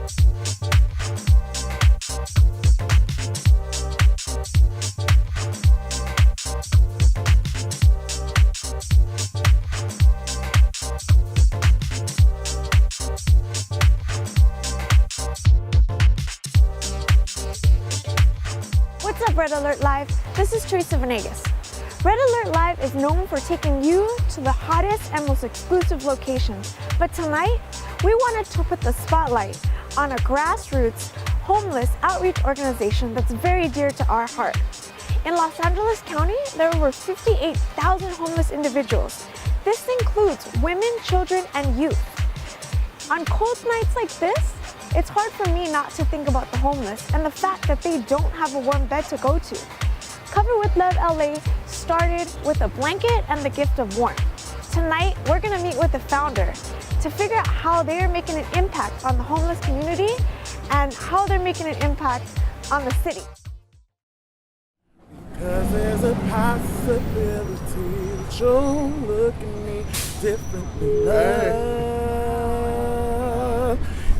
What's up, Red Alert Live? This is Teresa Venegas. Red Alert Live is known for taking you to the hottest and most exclusive locations. But tonight, we wanted to put the spotlight on a grassroots homeless outreach organization that's very dear to our heart. In Los Angeles County, there are over 58,000 homeless individuals. This includes women, children, and youth. On cold nights like this, it's hard for me not to think about the homeless and the fact that they don't have a warm bed to go to. Cover with Love LA started with a blanket and the gift of warmth. Tonight, we're gonna meet with the founder to figure out how they are making an impact on the homeless community and how they're making an impact on the city. Because there's a possibility that you'll look at me differently, love.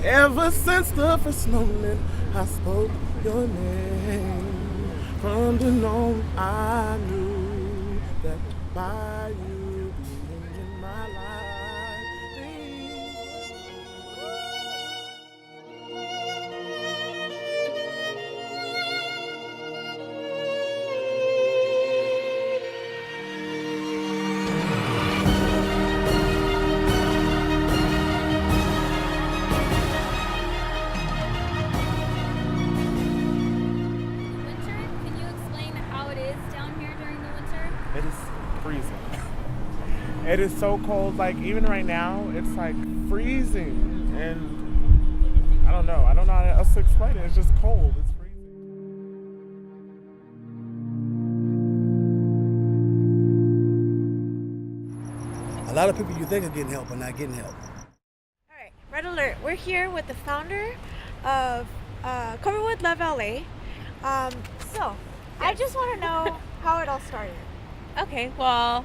Ever since the first moment I spoke your name, from the moment I knew that by you being in my life, It is freezing. It is so cold, like even right now, it's like freezing. And I don't know how else to explain it. It's just cold, it's freezing. A lot of people you think are getting help are not getting help. All right, Red Alert, we're here with the founder of Cover with Love LA. I just want to know how it all started. Okay, well,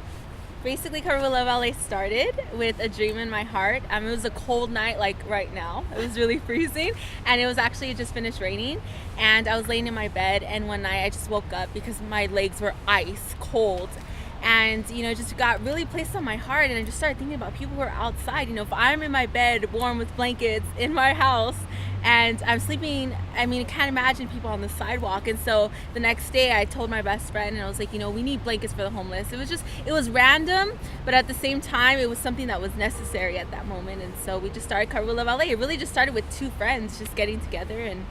basically Cover with Love LA started with a dream in my heart. It was a cold night like right now. It was really freezing, and it just finished raining, and I was laying in my bed, and one night I just woke up because my legs were ice cold. And just got really placed on my heart, and I just started thinking about people who are outside. If I'm in my bed warm with blankets in my house and I'm sleeping, I can't imagine people on the sidewalk. And so the next day I told my best friend, and I was like, we need blankets for the homeless. It was random, but at the same time it was something that was necessary at that moment. And so we just started Cover with Love LA. It really just started with two friends just getting together and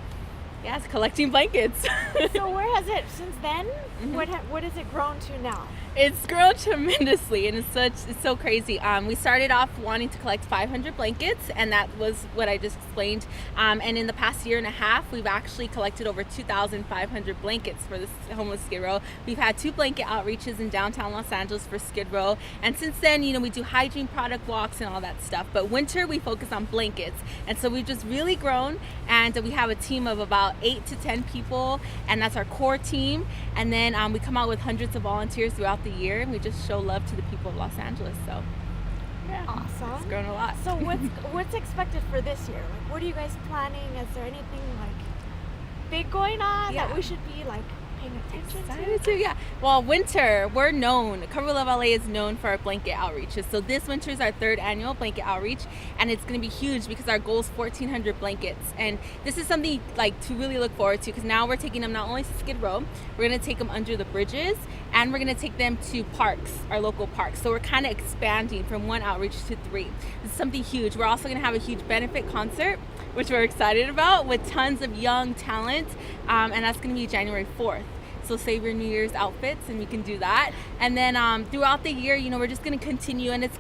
it's collecting blankets. So where has it, since then, what has it grown to now? It's grown tremendously, and it's so crazy. We started off wanting to collect 500 blankets, and that was what I just explained. And in the past year and a half, we've actually collected over 2,500 blankets for this homeless Skid Row. We've had 2 blanket outreaches in downtown Los Angeles for Skid Row, and since then, we do hygiene product walks and all that stuff. But winter, we focus on blankets, and so we've just really grown, and we have a team of about 8 to 10 people, and that's our core team. And then we come out with hundreds of volunteers throughout the year, and we just show love to the people of Los Angeles. So yeah, awesome. It's grown a lot. So what's expected for this year? Like, what are you guys planning? Is there anything big going on that we should be paying attention to? Yeah. Well, winter, we're known. Cover with Love LA is known for our blanket outreaches. So this winter is our 3rd annual blanket outreach, and it's going to be huge because our goal is 1,400 blankets. And this is something to really look forward to, because now we're taking them not only to Skid Row, we're going to take them under the bridges, and we're going to take them to parks, our local parks. So we're kind of expanding from 1 outreach to 3. This is something huge. We're also going to have a huge benefit concert, which we're excited about, with tons of young talent, and that's going to be January 4th. So save your New Year's outfits, and we can do that. And then throughout the year, we're just going to continue, and it's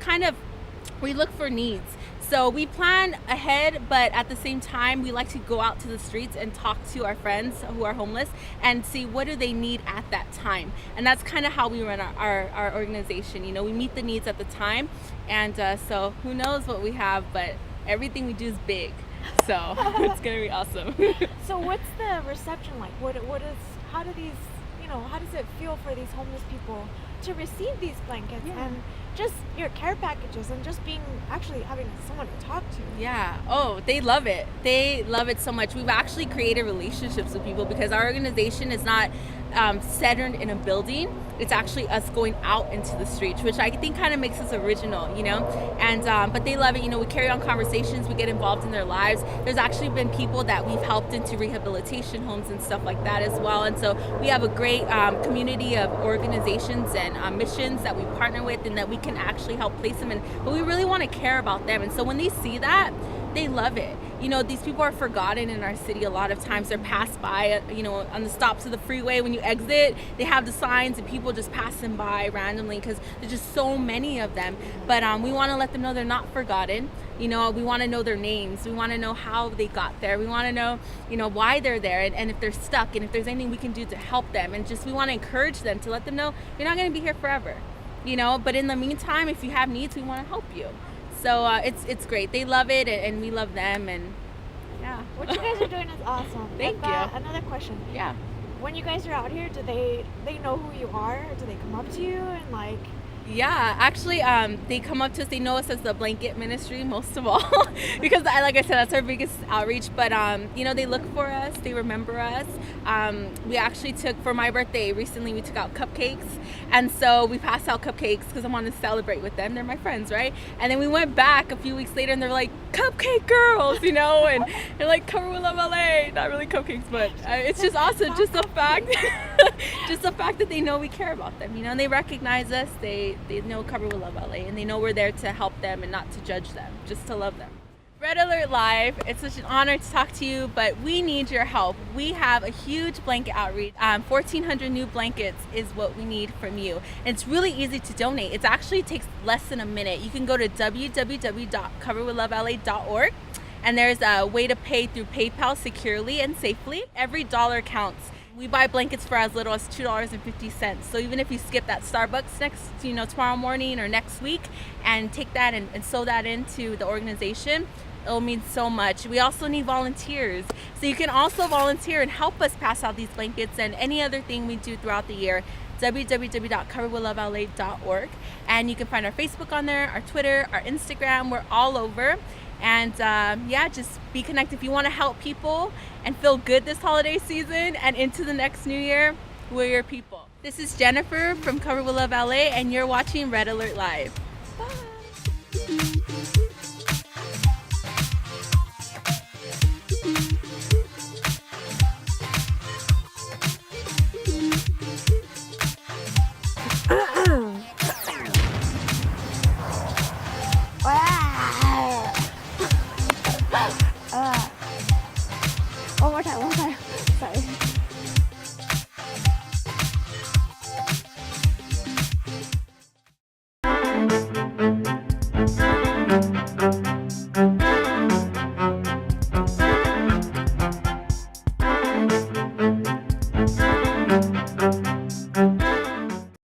we look for needs. So we plan ahead, but at the same time, we like to go out to the streets and talk to our friends who are homeless and see what do they need at that time. And that's kind of how we run our organization. We meet the needs at the time, and so who knows what we have, but everything we do is big. So it's gonna be awesome. So what's the reception like? How does it feel for these homeless people to receive these blankets and just your care packages and just having someone to talk to. Yeah. Oh, they love it. They love it so much. We've actually created relationships with people because our organization is not centered in a building. It's actually us going out into the streets, which I think kind of makes us original, you know? And, but they love it. You know, we carry on conversations, we get involved in their lives. There's actually been people that we've helped into rehabilitation homes and stuff like that as well. And so we have a great community of organizations and missions that we partner with and that we can actually help place them in. But we really want to care about them. And so when they see that, they love it. You know, these people are forgotten in our city a lot of times. They're passed by, you know, on the stops of the freeway. When you exit, they have the signs and people just pass them by randomly because there's just so many of them. But we want to let them know they're not forgotten. You know, we want to know their names. We want to know how they got there. We want to know, you know, why they're there and if they're stuck and if there's anything we can do to help them. And just we want to encourage them to let them know you're not going to be here forever, you know. But in the meantime, if you have needs, we want to help you. So it's great. They love it, and we love them, and yeah. What you guys are doing is awesome. Thank you. Another question. Yeah. When you guys are out here, do they know who you are? Do they come up to you and like? Yeah, actually, they come up to us. They know us as the blanket ministry most of all, because like I said, that's our biggest outreach. But you know, they look for us. They remember us. We actually took for my birthday recently. We took out cupcakes, and so we passed out cupcakes because I wanted to celebrate with them. They're my friends, right? And then we went back a few weeks later, and they're like, "Cupcake girls," you know, and they're like, "Cover with Love LA." Not really cupcakes, but it's just awesome. Just the fact, just the fact that they know we care about them, you know, and they recognize us. They know Cover with Love LA, and they know we're there to help them and not to judge them, just to love them. Red Alert Live, it's such an honor to talk to you, but we need your help. We have a huge blanket outreach. 1,400 new blankets is what we need from you. And it's really easy to donate. It actually takes less than a minute. You can go to www.coverwithlovela.org, and there's a way to pay through PayPal securely and safely. Every dollar counts. We buy blankets for as little as $2.50. So even if you skip that Starbucks tomorrow morning or next week and take that and sew that into the organization, it'll mean so much. We also need volunteers. So you can also volunteer and help us pass out these blankets and any other thing we do throughout the year. www.coverwithlovela.org. And you can find our Facebook on there, our Twitter, our Instagram. We're all over. And just be connected. If you want to help people and feel good this holiday season and into the next new year, we're your people. This is Jennifer from Cover with Love LA, and you're watching Red Alert Live. Bye.